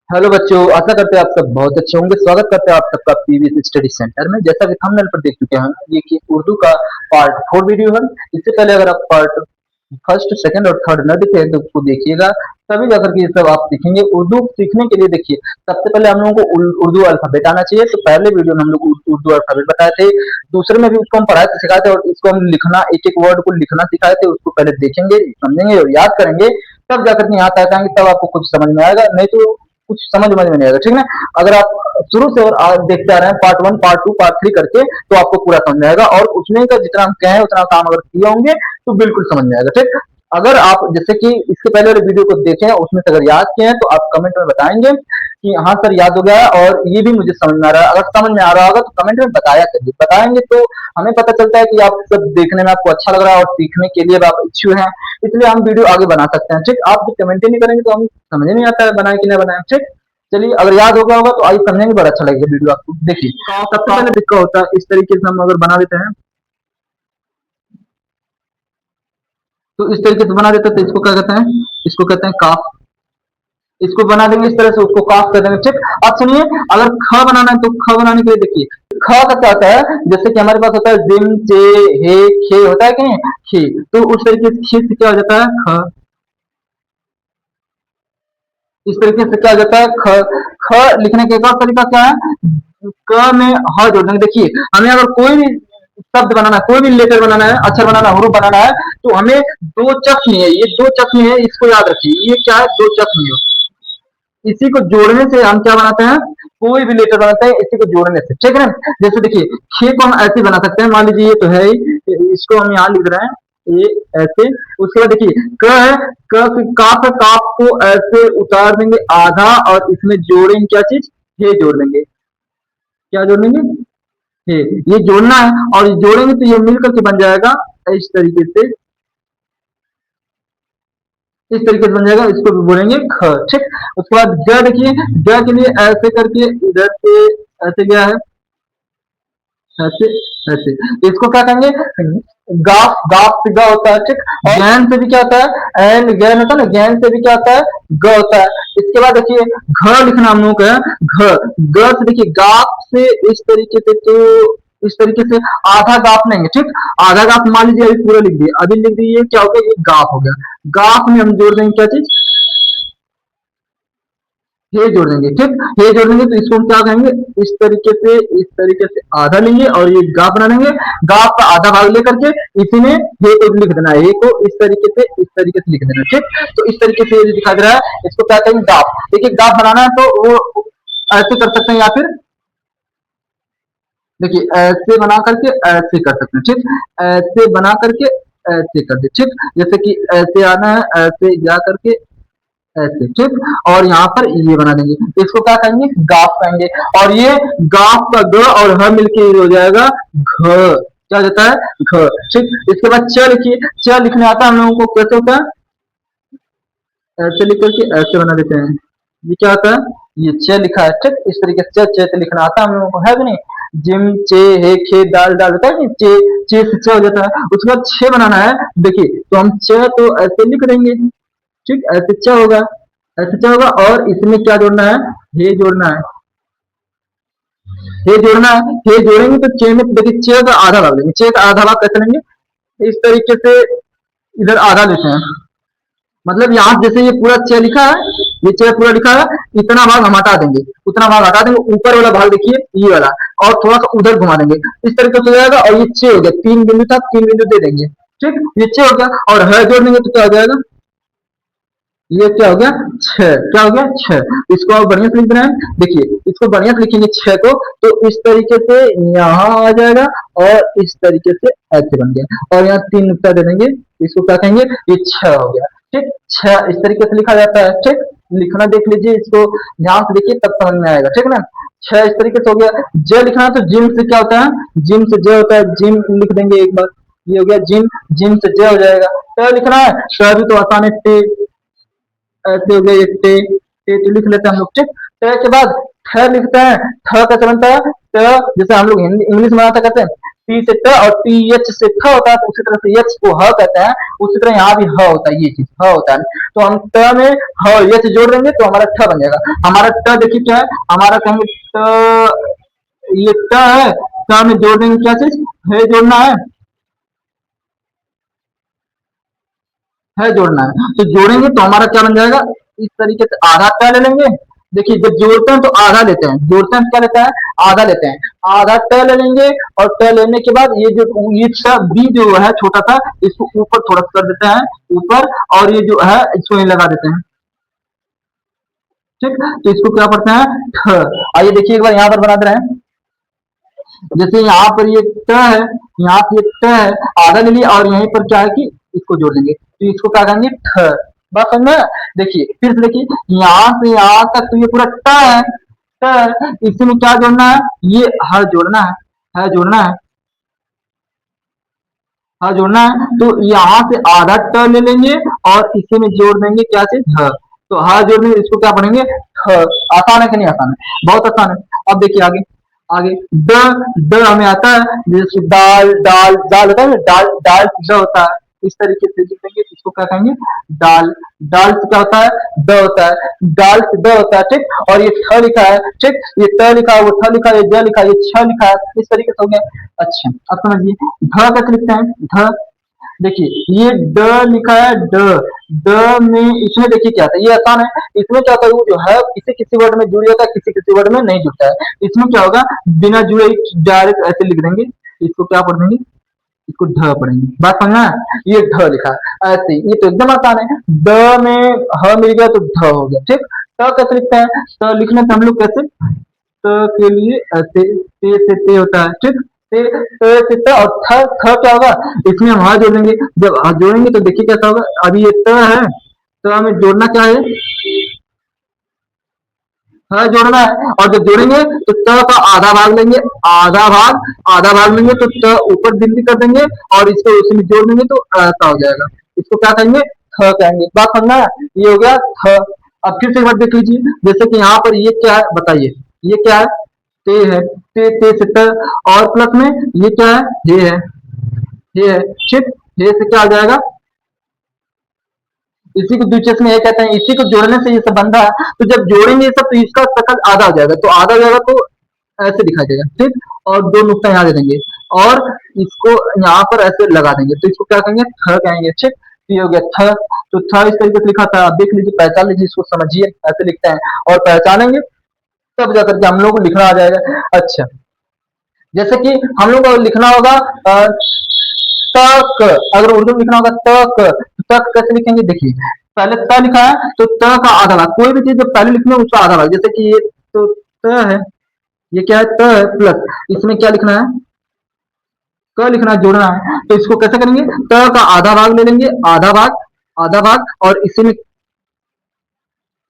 Hello बच्चों, आशा करते हैं आप सब बहुत अच्छे होंगे। स्वागत करते हैं आप सबका पीवीएस स्टडी सेंटर में। जैसा कि थंबनेल पर देख चुके हैं, ये कि उर्दू का पार्ट 4 वीडियो है। इससे पहले अगर आप पार्ट फर्स्ट, सेकंड और थर्ड न देखे हैं तो उसको देखिएगा, तभी जाकर के ये सब आप सीखेंगे। उर्दू सीखने के लिए देखिए, सबसे पहले हम लोगों को उर्दू अल्फाबेट आना चाहिए। तो पहले वीडियो में हम लोग उर्दू अल्फाबेट बताए थे, दूसरे में भी उसको हम पढ़ाए थे, सिखाए थे, और इसको हम लिखना, एक एक वर्ड को लिखना सिखाए थे। उसको पहले देखेंगे, समझेंगे और याद करेंगे, तब जाकर के यहाँ तक आएंगे, तब आपको कुछ समझ में आएगा। नहीं तो कुछ समझ में नहीं आएगा, ठीक है। अगर आप शुरू से और देखते आ रहे हैं पार्ट 1, पार्ट 2, पार्ट 3 करके, तो आपको पूरा समझ में आएगा, और उसमें का जितना हम कहें उतना काम अगर किए होंगे तो बिल्कुल समझ में आएगा, ठीक। अगर आप जैसे कि इसके पहले वाले वीडियो को देखें, उसमें से अगर याद किए हैं तो आप कमेंट में बताएंगे कि हाँ सर याद हो गया है और ये भी मुझे समझ में आ रहा है। अगर समझ में आ रहा होगा तो कमेंट में बताया करिए, बताएंगे तो हमें पता चलता है कि आप सब देखने में आपको अच्छा लग रहा है और सीखने के लिए भी आप इच्छुक हैं। इसलिए हम वीडियो आगे बना सकते हैं, ठीक। आप जब कमेंट ही नहीं करेंगे तो हम समझ नहीं आता है बनाए कि नहीं बनाए, ठीक। चलिए, अगर याद हो गया होगा तो आइए समझेंगे, बड़ा अच्छा लगेगा वीडियो आपको। देखिए, सबसे पहले दिक्कत होता है, इस तरीके से हम अगर बना देते हैं, तो इस तरीके से बना देते हैं तो इसको क्या कहते हैं, इसको कहते हैं काफ। इसको बना देंगे इस तरह से, उसको काफ कर देंगे, ठीक। अब सुनिए, अगर ख बनाना है तो ख बनाने के लिए देखिए, ख का क्या होता है, जैसे कि हमारे पास होता है जिम, चे, हे, खे, होता है कि नहीं, खे। तो उस तरीके से खे से क्या हो जाता है, ख। इस तरीके से क्या हो जाता है, ख। ख लिखने का एक और तरीका क्या है, क में ह जोड़ देंगे। देखिए, हमें अगर कोई भी शब्द बनाना है, कोई भी लेटर बनाना है, अक्षर बनाना है, हरूफ बनाना है, तो हमें दो चश्म है, ये दो चश्म है, इसको याद रखिए। ये क्या है, दो चश्म है। इसी को जोड़ने से हम क्या बनाते हैं, कोई भी लेटर बनाते हैं इसी को जोड़ने से, ठीक है ना। जैसे देखिए, खे को हम ऐसे बना सकते हैं, मान लीजिए ये तो है ही, इसको हम यहाँ लिख रहे हैं, ये ऐसे। उसके बाद देखिए, क है, काफ है, काफ को ऐसे उतार देंगे आधा, और इसमें जोड़ेंगे क्या चीज, ये जोड़ देंगे। क्या जोड़ देंगे, ये जोड़ना है, और जोड़ेंगे तो ये मिलकर के बन जाएगा इस तरीके से, इस तरीके से बन जाएगा। इसको भी बोलेंगे ख, ठीक। उसके बाद ग, देखिए ग के लिए ऐसे करके इधर से ऐसे गया है, ऐसे, ऐसे। इसको क्या कहेंगे, गाफ, गाफ से ग होता है, ठीक। और गैन से भी क्या होता है, एन गैन होता है ना, गैन से भी क्या होता है, ग होता है। इसके बाद देखिए, घ लिखना हम लोग का है, घ। ग से देखिए, गाफ से इस तरीके से, तो इस तरीके से आधा गाफ लेंगे, ठीक। आधा गाफ मान लीजिए अभी पूरा लिख दिए, अभी लिख दिए, क्या हो गया, ये गाफ हो गया। गाफ में हम जोड़ देंगे क्या चीज, हे जोड़ देंगे, ठीक। हे जोड़ देंगे तो इसको हम क्या कहेंगे, इस तरीके से, इस तरीके से आधा लेंगे और ये गाफ बना देंगे। गाफ का आधा भाग लेकर के इसी में हे को लिख देना है, हे को इस तरीके से, इस तरीके से लिख देना, ठीक। तो इस तरीके से ये दिखा दे रहा है, इसको क्या कहेंगे, गाफ। देखिए, गाफ बनाना है तो वो ऐसे कर सकते हैं, या फिर देखिए ऐसे बना करके ऐसे कर सकते हैं, ठीक। ऐसे बना करके ऐसे कर दे, ठीक। जैसे कि ऐसे आना है, ऐसे जा करके ऐसे, ठीक। और यहाँ पर ये बना देंगे, इसको क्या कहेंगे, गाफ कहेंगे। और ये गाफ का ग और ह मिलके हो जाएगा घ। क्या हो जाता है, घ, ठीक। इसके बाद च लिखिए, च लिखने आता है हम लोगों को, कैसे होता है, ऐसे लिख करके ऐसे बना देते हैं। ये क्या होता है, ये च लिखा है, ठीक। इस तरीके से च से लिखना आता है हम लोगों को, है कि नहीं। जिम, चे, हे, खे, दाल, दाल होता है कि चे, चे से च हो जाता है। उसके बाद छे बनाना है, देखिए तो हम च तो ऐसे लिख देंगे, ठीक। ऐसे च होगा, ऐसे च होगा, और इसमें क्या जोड़ना है, हे जोड़ना है, हे जोड़ना है। हे जोड़ेंगे तो चे में देखिए, च का आधा भाग लेंगे, चे का आधा भाग कैसे लेंगे, इस तरीके से इधर आधा लेते हैं। मतलब यहाँ जैसे ये पूरा च लिखा है, ये च पूरा लिखा है, इतना भाग हम हटा देंगे, उतना भाग हटा देंगे, ऊपर वाला भाग देखिए ये वाला, और थोड़ा सा उधर घुमा देंगे, इस तरीके से हो जाएगा। और ये च हो गया, तीन बिंदु था, तीन बिंदु दे देंगे, ठीक। ये च हो गया, और है जोड़ देंगे तो क्या हो जाएगा, ये क्या हो गया, छह। क्या हो गया, छह। इसको आप बढ़िया से लिख देना है, देखिए इसको बढ़िया से लिखेंगे छह को, तो इस तरीके से यहाँ आ जाएगा, और इस तरीके से ऐसे बन गया, और यहाँ तीन नुक्ता दे देंगे, इसको क्या कहेंगे, ये छह हो गया, ठीक। छह इस तरीके से लिखा जाता है, ठीक। लिखना देख लीजिए, इसको ध्यान से देखिए तब समझ में आएगा, ठीक ना। छह इस तरीके से हो गया। ज लिखना है तो जिम से क्या होता है, जिम से ज होता है, जिम लिख देंगे एक बार, ये हो गया जिम, जिम से ज हो जाएगा। ट लिखना है, ट भी तो आसान है, टे, ऐसे हो गया, ये टे, टे तो लिख लेते हैं हम लोग, ठीक। टे के बाद ठ लिखते हैं, ठ कैसे बनता है, ट जैसे हम लोग हिंदी इंग्लिश में आता करते हैं, टी से ट और टी एच से थ होता है, तो उसी तरह से एच को ह कहते हैं, उसी तरह यहाँ भी ह होता है, ये चीज ह होता है। तो हम ट में ह एच जोड़ देंगे तो हमारा ठ बन जाएगा। हमारा ट देखिए क्या है, हमारा कहेंगे ट, ये ट है, ट में जोड़ देंगे क्या चीज, है जोड़ना है जोड़ना है, तो जोड़ेंगे तो हमारा क्या बन जाएगा, इस तरीके से आधा ट ले लेंगे। देखिए जब जोड़ते हैं तो आधा लेते हैं, जोड़ते हैं तो क्या लेते हैं, आधा लेते हैं, आधा ट ले लेंगे। और ट लेने के बाद ये जो ये बी जो है छोटा सा, इसको ऊपर थोड़ा सा कर देते हैं ऊपर, और ये जो है इसको यहीं लगा देते हैं। ठीक, तो इसको क्या पढ़ते हैं, ठ। आइए देखिए एक बार यहाँ पर बना दे रहे हैं। जैसे यहाँ पर ये ट है, यहाँ पे ये ट है, आधा ले लिया, और यहीं पर क्या है कि इसको जोड़ देंगे, तो इसको क्या कहेंगे, ठ। बात समझ में? देखिए फिर से देखिए, यहाँ से यहाँ तक तो ये पूरा ट है, ट, इसी में क्या जोड़ना है, ये ह जोड़ना है जोड़ना है, हाँ जोड़ना है। तो यहाँ से आधा ट ले लेंगे और इसी में जोड़ देंगे क्या चीज, ह। तो ह जोड़ देंगे, इसको क्या पढ़ेंगे, ख। आसान है कि नहीं आसान है, बहुत आसान है। अब देखिए आगे, आगे ड हमें आता है, जैसे दाल दाल दाल होता है ना, दाल दाल ड होता है, इस तरीके से लिख देंगे, इसको क्या कहेंगे, दाल। दाल से क्या होता है, ड होता है, दाल से ड होता है, ठीक। और ये ठ लिखा है, ठीक, ये त लिखा है, वो थ लिखा है, ये ज लिखा है, ये छ लिखा है, इस तरीके से हो गया। अच्छा अब समझिए, ध कैसे लिखते हैं, ध। देखिए ये ड लिखा है, ड, ड में इसमें देखिए क्या था, ये आसान है। इसमें क्या होता है, वो जो है किसी किसी वर्ड में जुड़ जाता है, किसी किसी वर्ड में नहीं जुड़ता है। इसमें क्या होगा, बिना जुड़े डायरेक्ट ऐसे लिख देंगे, इसको क्या पढ़ देंगे, इसको ढ पढ़ेंगे। बात समझना है, ये ढ लिखा है ऐसे, ये तो एकदम आसान है। ड में ह मिल गया तो ढ हो गया, ठीक। ट कैसे लिखते हैं, ट लिखने से हम लोग कैसे, त के लिए ऐसे, ते से ते होता है, ठीक। ते से त, और थ, थ क्या होगा, इसमें हम ह जोड़ेंगे, जब ह जोड़ेंगे तो देखिए कैसा होगा, अभी ये त है, तो हमें जोड़ना क्या है, हाँ जोड़ना है। और जब जोड़ेंगे तो त का आधा भाग लेंगे, आधा भाग लेंगे तो त ऊपर बिंदी कर देंगे, और इसको उसी में जोड़ देंगे तो ऐसा हो जाएगा। इसको क्या कहेंगे, थ कहेंगे। बात समझना है, ये हो गया थ। अब फिर से एक बार देख लीजिए, जैसे कि यहाँ पर ये क्या है बताइए, ये क्या है, ते है, ते से त, और प्लस में ये क्या है, हे है, हे है, ठीक। हे से क्या आ जाएगा, इसी को द्विचेस में ये कहते हैं, इसी को जोड़ने से ये सब बनता है। तो जब जोड़ेंगे ये सब तो इसका शकल आधा हो जाएगा, तो आधा हो जाएगा तो ऐसे दिखाई देगा, ठीक। और दो नुक्ता यहाँ दे देंगे, और इसको यहाँ पर ऐसे लगा देंगे, तो इसको क्या कहेंगे, थ कहेंगे, ठीक। तो ये हो गया थ। तो थ इस तरीके से लिखा था, आप देख लीजिए, पहचान लीजिए, इसको समझिए ऐसे लिखते हैं, और पहचानेंगे तब जाकर के हम लोग को लिखना आ जाएगा। अच्छा, जैसे कि हम लोग को लिखना होगा तक, अगर उर्दू में लिखना होगा तक, तो तक कैसे लिखेंगे, देखिए पहले त लिखा है तो त का आधा भाग, कोई भी चीज जब पहले लिखना है उसका आधा भाग, जैसे कि ये तो त है, ये क्या है, त है, प्लस इसमें क्या लिखना है, क लिखना है, जोड़ना है। तो इसको कैसे करेंगे, त का आधा भाग ले लेंगे, आधा भाग, और इसी में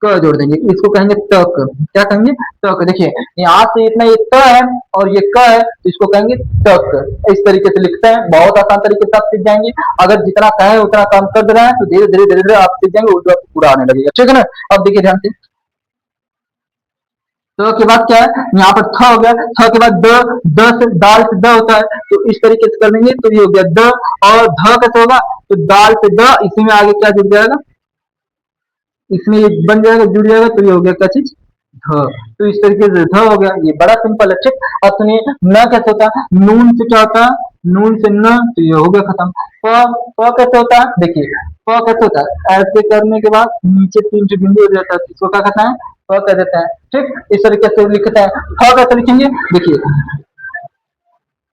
क जोड़ देंगे, इसको कहेंगे तक। क्या कहेंगे, तक। देखिए यहाँ से इतना ये त है और ये क है, तो इसको कहेंगे तक। इस तरीके से लिखते हैं, बहुत आसान तरीके से आप सीख जाएंगे। अगर जितना कहें उतना काम कर दे रहे हैं तो धीरे धीरे धीरे धीरे आप सीख जाएंगे, उर्दू आपको पूरा आने लगेगा, ठीक है ना। अब देखिए ध्यान से, तो के बाद क्या है, यहाँ पर थ हो गया, थ के बाद द, द से दाल से द होता है, तो इस तरीके से कर देंगे, तो ये हो गया द। और ध कैसे होगा, तो दाल से द, इसी में आगे क्या जुड़ जाएगा, इसमें ये बन जाएगा, जुड़ जाएगा, तो ये हो गया क्या चीज, ध। तो इस तरीके से ध हो गया, ये बड़ा सिंपल है, ठीक। और सुनिए न कैसे होता है, नून से क्या होता है, नून से न, तो ये हो गया खत्म। प कैसे होता है, देखिए प कैसे होता है, ऐसे करने के बाद नीचे तीन जो बिंदु हो जाता है, इसको क्या कहता है, प कह देता है, ठीक। इस तरीके से लिखते हैं। फ कैसे लिखेंगे, देखिए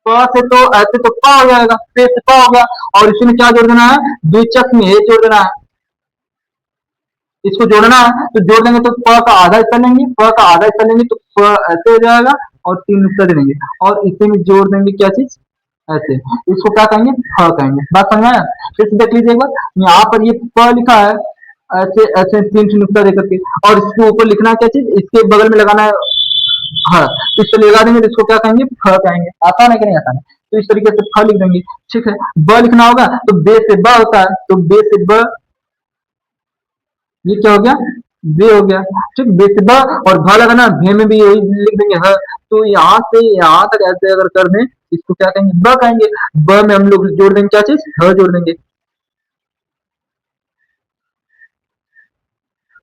प से तो ऐसे तो प हो जाएगा, पे से प हो गया, और इसमें क्या जोड़ देना है, द्विचक में हे जोड़ देना है, इसको जोड़ना है। तो जोड़ देंगे तो प का आधा हिस्सा लेंगे, प का आधा हिस्सा लेंगे तो प ऐसे हो जाएगा, और तीन हिस्सा दे देंगे, और इसी में जोड़ देंगे क्या चीज, ऐसे। इसको क्या कहेंगे, फ कहेंगे। बात समझ में आया? फिर से देख लीजिए एक बार, यहाँ पर ये प लिखा है, ऐसे ऐसे तीन नुक्ता देकर के, और इसके ऊपर लिखना है क्या चीज, इसके बगल में लगाना है, हाँ, इस पर लगा देंगे तो इसको क्या कहेंगे, फ कहेंगे। आसान है कि नहीं आसान है, तो इस तरीके से फ लिख देंगे, ठीक है। ब लिखना होगा तो बे से ब होता है, तो बे से ब, ये क्या हो गया, बे हो गया, ठीक। बे से ब, और भ लगाना, भे में भी यही लिख देंगे ह। तो यहाँ से यहाँ तक ऐसे अगर कर दें इसको क्या कहेंगे, ब कहेंगे। ब में हम लोग जोड़ देंगे क्या चीज, ह जोड़ देंगे।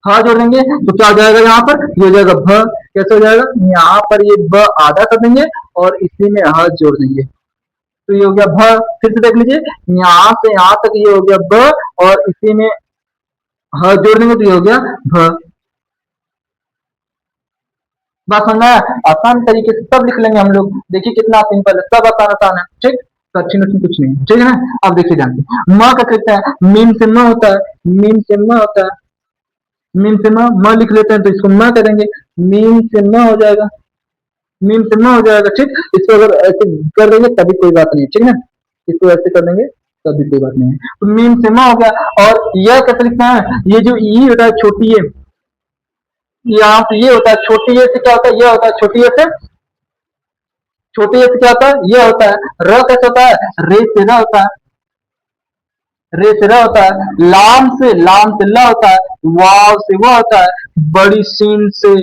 ह जोड़ देंगे तो क्या हो जाएगा यहाँ पर, ये हो जाएगा भ। कैसे हो जाएगा, यहाँ पर ये ब आधा कर देंगे और इसी में ह जोड़ देंगे, तो ये हो गया भ। फिर से देख लीजिए, यहाँ से यहाँ तक ये हो गया ब और इसी में ह जोड़ देंगे तो ये हो गया भ। बात समझ में आया? आसान तरीके से सब लिख लेंगे हम लोग, देखिए कितना सिंपल है, सब आसान आसान है, ठीक। कठिन उसमें कुछ नहीं है, ठीक है ना। अब देखिए ध्यान से, म का कहता है, मीम से म होता है, मीम से म होता है, मीम से म लिख लेते हैं तो इसको म करेंगे, मीम से म हो जाएगा, मीम से म हो जाएगा, ठीक। इसको अगर ऐसे कर देंगे तभी कोई बात नहीं, ठीक है ना। इसको ऐसे कर देंगे तभी कोई बात नहीं है, तो मीम से म हो गया। और यह कैसे लिखना है, ये जो ई होता है छोटी ये, यहाँ पे ये होता है छोटी ए से क्या होता है, ये होता है छोटी ए से, छोटी ए से क्या होता है, ये होता है। र कैसे होता है, रे से र होता है, रे से र होता है। लाम से ल होता है, वाव से वो होता है। बड़ी सीन से,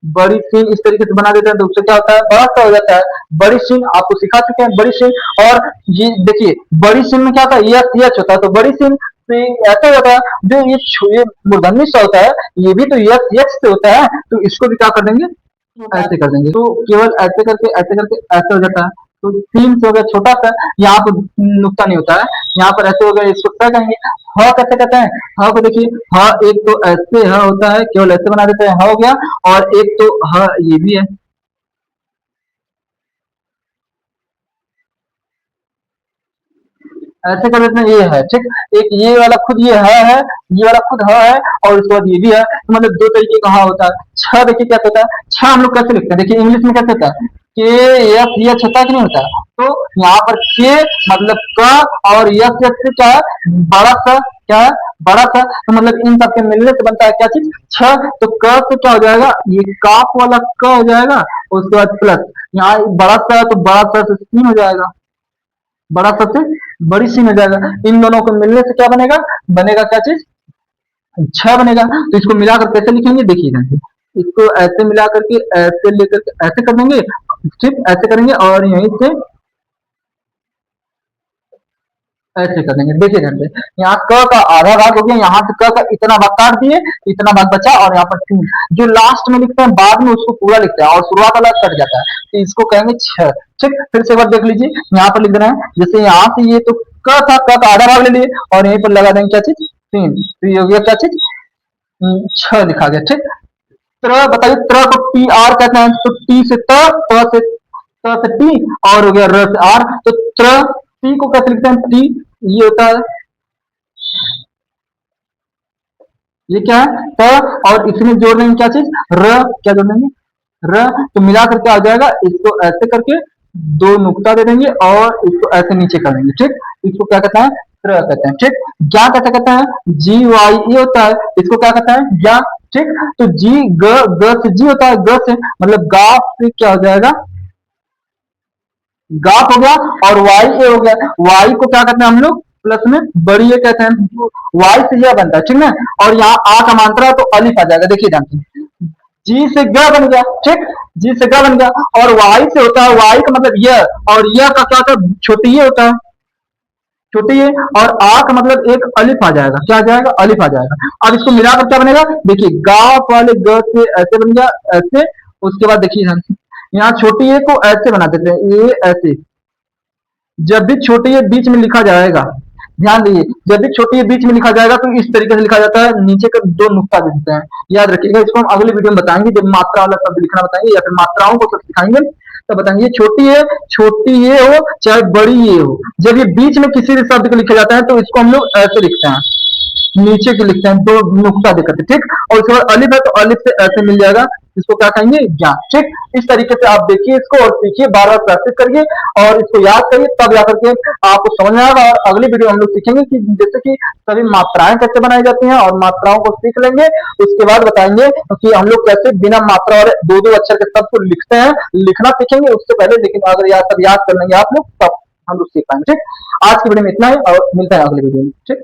बड़ी सीन इस तरीके से बना देते हैं तो उससे क्या होता है, बड़ा सा हो जाता है। बड़ी सीन आपको सिखा चुके हैं, बड़ी सीन। और ये देखिए, बड़ी सीन में क्या होता है, यच यच होता है, तो बड़ी सीन से ऐसा होता है, जो ये मूर्धन्य सा होता है, ये भी तो यच यच से होता है, तो इसको भी क्या कर देंगे, ऐसे कर देंगे, तो केवल ऐसे करके ऐसे हो जाता है। तो तीन से हो गया छोटा सा, यहाँ पर नुकता नहीं होता है, यहाँ पर ऐसे हो गया, इसको क्या कहेंगे, ह कैसे कहते हैं। ह को देखिए, ह एक तो ऐसे ह होता है, केवल ऐसे बना देते हैं, ह हो गया। और एक तो ह ये भी है, ऐसे कर देते हैं, ये है, ठीक। एक ये वाला खुद ये है, ये वाला खुद है, और उसके बाद ये भी है, तो मतलब दो तरीके का हाँ होता है। छह देखिए क्या होता है, छह हम लोग कैसे लिखते हैं, देखिए इंग्लिश में कैसे होता है, के एस एच होता है कि नहीं होता है, तो यहाँ पर के मतलब क, और यस यस से क्या है, बड़ा सा, क्या है, बड़ा सा, तो मतलब इन सबके मिलने से बनता है क्या चीज, छह। तो क से क्या हो जाएगा, ये काफ वाला क हो जाएगा, उसके बाद प्लस यहाँ बड़ा सा है, तो बड़ा सा से सीन हो जाएगा, बड़ा सबसे बड़ी सीन हो जाएगा। इन दोनों को मिलने से क्या बनेगा, बनेगा क्या चीज, छह बनेगा। तो इसको मिलाकर कैसे लिखेंगे, देखिएगा, इसको ऐसे मिला करके ऐसे लेकर के ऐसे कर देंगे, ठीक, ऐसे करेंगे और यहीं से ऐसे कर देंगे। देखिए ध्यान से, यहाँ क का आधा भाग हो गया, यहाँ से क का इतना भाग काट दिए, इतना भाग बचा, और यहाँ पर तीन जो लास्ट में लिखते हैं बाद में उसको पूरा लिखते हैं, और शुरुआत वाला कट जाता है, तो इसको कहेंगे छह, ठीक। फिर से एक बार देख लीजिए, यहाँ पर लिख देना है, जैसे यहाँ से ये तो क था, क का आधा भाग ले लिए और यहीं पर लगा देंगे क्या चीज, तीन, तो ये हो गया क्या चीज, छह लिखा गया, ठीक। त्र बताइए, त्र को टी आर कहते हैं, तो टी से त से टी, और हो गया र से आर, तो त्र, टी को कैसे लिखते हैं, टी, ये होता है, ये क्या है, त, और इसमें जोड़ देंगे क्या चीज, र, क्या जोड़ देंगे, र, तो मिला करके आ जाएगा, इसको ऐसे करके दो नुक्ता दे देंगे और इसको ऐसे नीचे कर देंगे, ठीक। इसको क्या कहते हैं, त्र कहते हैं, ठीक। क्या कैसे कहते हैं, जी वाई ई होता है, इसको क्या कहते हैं, या, ठीक। तो जी, ग से जी होता है, ग से मतलब गाफ से क्या हो जाएगा, गाप हो गया, और वाई ए हो गया। वाई को क्या कहते हैं हम लोग, प्लस में बड़ी ए कहते हैं, वाई से यह बनता है, ठीक है। और यहाँ आ का मात्रा है, तो अलिफ आ जाएगा, देखिए ध्यान से, जी से ग बन गया, ठीक, जी से ग बन गया। और वाई से होता है, वाई का मतलब यह, और यह का क्या होता है, छोटी ये होता है, छोटी ये, और आ का मतलब एक अलिफ आ जाएगा, क्या आ जाएगा, अलिफ आ जाएगा। अब इसको मिलाकर क्या बनेगा, देखिए गाप वाले ग से ऐसे बन गया, ऐसे। उसके बाद देखिए ध्यान से, यहाँ छोटी ए को ऐसे बना देते हैं, ये ऐसे, जब भी छोटी ये बीच में लिखा जाएगा, ध्यान दीजिए, जब भी छोटी ये बीच में लिखा जाएगा तो इस तरीके से लिखा जाता है, नीचे का दो नुक्ता दे देते हैं, याद रखिएगा। इसको हम अगले वीडियो में बताएंगे, जब मात्रा वाला शब्द लिखना बताएंगे, या फिर मात्राओं को सब सिखाएंगे, तो बताएंगे छोटी ये हो चाहे बड़ी ये हो, जब ये बीच में किसी भी शब्द को लिखा जाता है तो इसको हम लोग ऐसे लिखते हैं, नीचे के लिखते हैं, दो नुक्ता देकर के, ठीक। और उसके बाद अलिफ है, तो अलिफ से ऐसे मिल जाएगा, इसको क्या कहेंगे, ज्ञान, ठीक। इस तरीके से आप देखिए इसको और सीखिए, बार बार प्रैक्टिस करिए और इसको याद करिए, तब जाकर के आपको समझ में आएगा। और अगली वीडियो हम लोग सीखेंगे कि जैसे कि सभी मात्राएं कैसे बनाई जाती हैं, और मात्राओं को सीख लेंगे। उसके बाद बताएंगे कि हम लोग कैसे बिना मात्रा वाले दो दो अक्षर के शब्द को लिखते हैं, लिखना सीखेंगे उससे पहले, लेकिन अगर याद सब याद कर लेंगे आप लोग, तब हम लोग सीख पाएंगे, ठीक। आज की वीडियो में इतना ही, और मिलता है अगले वीडियो में, ठीक।